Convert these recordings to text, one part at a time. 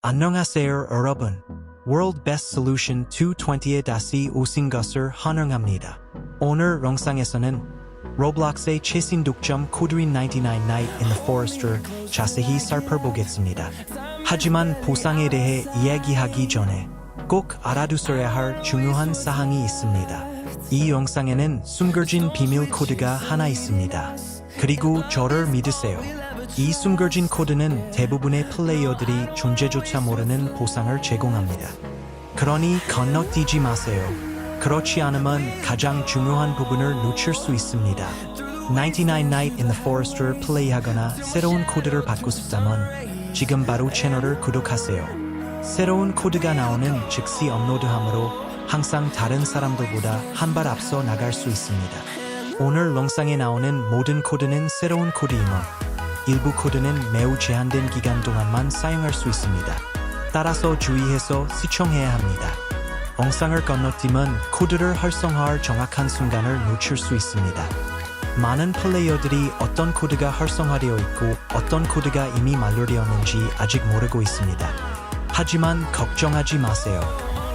안녕하세요 여러분. World Best Solution 220에 다시 오신 것을 환영합니다. 오늘 영상에서는 Roblox의 최신 독점 코드인 99 Night in the Forest를 자세히 살펴보겠습니다. 하지만 보상에 대해 이야기하기 전에 꼭 알아두셔야 할 중요한 사항이 있습니다. 이 영상에는 숨겨진 비밀 코드가 하나 있습니다. 그리고 저를 믿으세요. 이 숨겨진 코드는 대부분의 플레이어들이 존재조차 모르는 보상을 제공합니다. 그러니 건너뛰지 마세요. 그렇지 않으면 가장 중요한 부분을 놓칠 수 있습니다. 99 Night in the Forest를 플레이하거나 새로운 코드를 받고 싶다면 지금 바로 채널을 구독하세요. 새로운 코드가 나오는 즉시 업로드하므로 항상 다른 사람들보다 한 발 앞서 나갈 수 있습니다. 오늘 영상에 나오는 모든 코드는 새로운 코드이며 일부 코드는 매우 제한된 기간 동안만 사용할 수 있습니다. 따라서 주의해서 시청해야 합니다. 영상을 건너뛰면 코드를 활성화할 정확한 순간을 놓칠 수 있습니다. 많은 플레이어들이 어떤 코드가 활성화되어 있고 어떤 코드가 이미 만료되었는지 아직 모르고 있습니다. 하지만 걱정하지 마세요.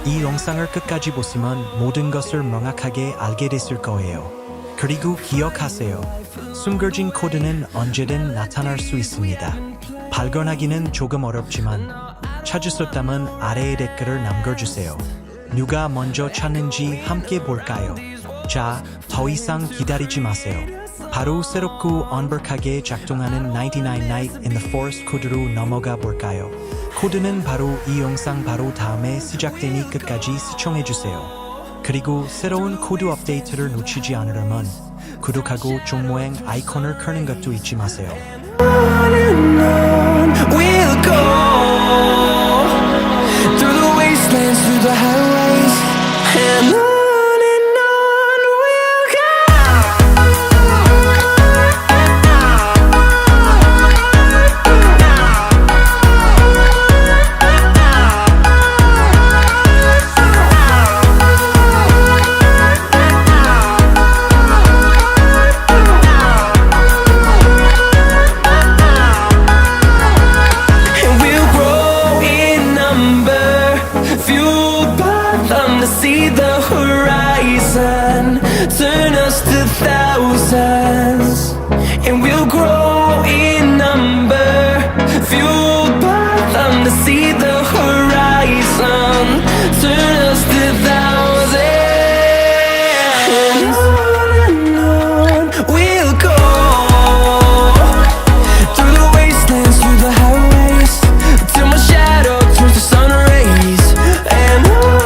이 영상을 끝까지 보시면 모든 것을 명확하게 알게 됐을 거예요. 그리고 기억하세요. 숨겨진 코드는 언제든 나타날 수 있습니다. 발견하기는 조금 어렵지만 찾으셨다면 아래에 댓글을 남겨주세요. 누가 먼저 찾는지 함께 볼까요? 자, 더 이상 기다리지 마세요. 바로 새롭고 완벽하게 작동하는 99 Night in the Forest 코드로 넘어가 볼까요? 코드는 바로 이 영상 바로 다음에 시작되니 끝까지 시청해주세요. 그리고 새로운 코드 업데이트를 놓치지 않으려면 구독하고 종 모양 아이콘을 켜는 것도 잊지 마세요. On and on we'll go through the wastelands, through the highways, and on we'll go. See the horizon turn us to thousands, and we'll grow in number, fueled by them to see the horizon turn us to thousands, and on we'll go through the wastelands, through the highways, till my shadow turns to sun rays, and on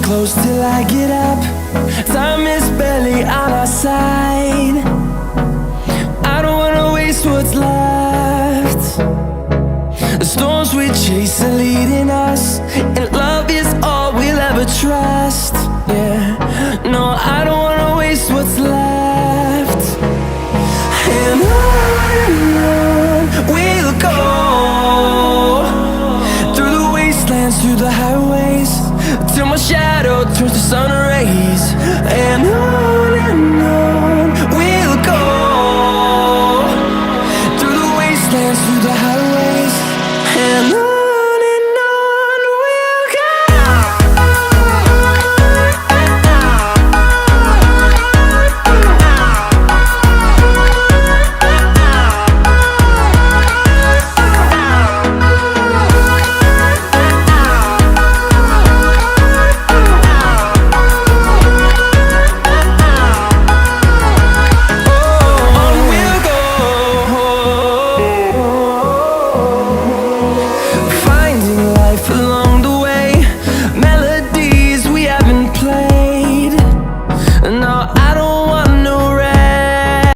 close till I get up. Time is barely on our side.